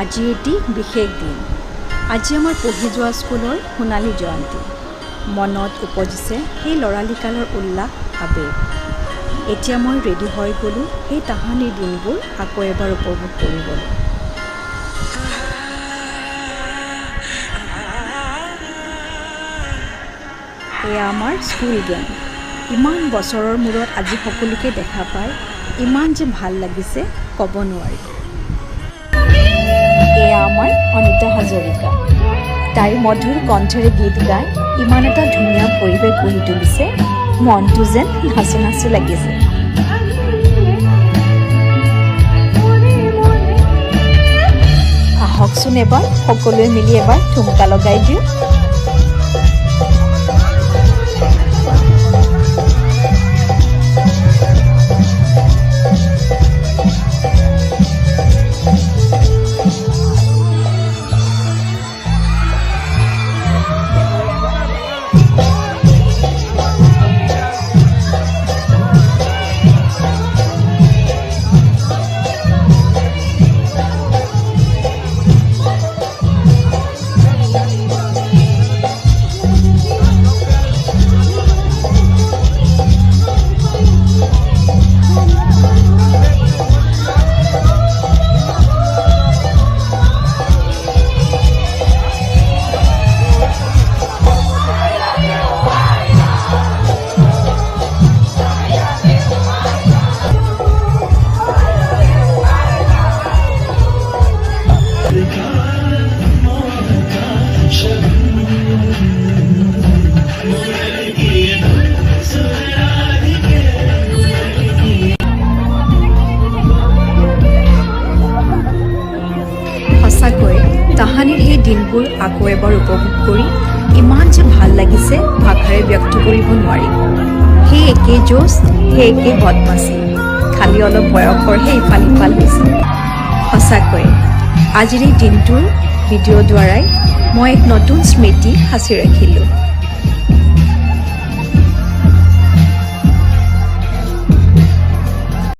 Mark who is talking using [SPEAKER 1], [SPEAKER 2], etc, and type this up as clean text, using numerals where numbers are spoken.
[SPEAKER 1] আজি এটি বিশেষ দিন। আজি আমাৰ পঢ়ি যোৱা স্কুলৰ সোণালী জয়ন্তী। মনত উপজিছে সেই ল'ৰালিকালৰ উল্লাস আবেগ। এতিয়া মই ৰেডি হৈ গ'লোঁ সেই তাহানিৰ দিনবোৰ আকৌ এবাৰ উপভোগ কৰিবলৈ। এয়া আমাৰ স্কুল গেং। ইমান বছৰৰ মূৰত আজি সকলোকে দেখা পাই ইমান যে ভাল লাগিছে ক'ব নোৱাৰি। এয়া আমাৰ অনিতা হাজৰিকা। তাইৰ মধুৰ কণ্ঠৰে গীত গাই ইমান এটা ধুনীয়া পৰিৱেশ গঢ়ি তুলিছে, মনটো যেন নাচো নাচো লাগিছে। আহকচোন এবাৰ সকলোৱে মিলি এবাৰ ঠুমকা লগাই দিওঁ। সঁচাকৈ তাহানিৰ সেই দিনবোৰ আকৌ এবাৰ উপভোগ কৰি ইমান যে ভাল লাগিছে ভাষাৰে ব্যক্ত কৰিব নোৱাৰি। সেই একেই জোচ, সেই একেই বদমাচি, খালি অলপ বয়সৰহে ইফাল সিফাল হৈছে। সঁচাকৈ আজিৰ এই দিনটোৰ ভিডিঅ' দ্বাৰাই মই এক নতুন স্মৃতি সাঁচি ৰাখিলোঁ।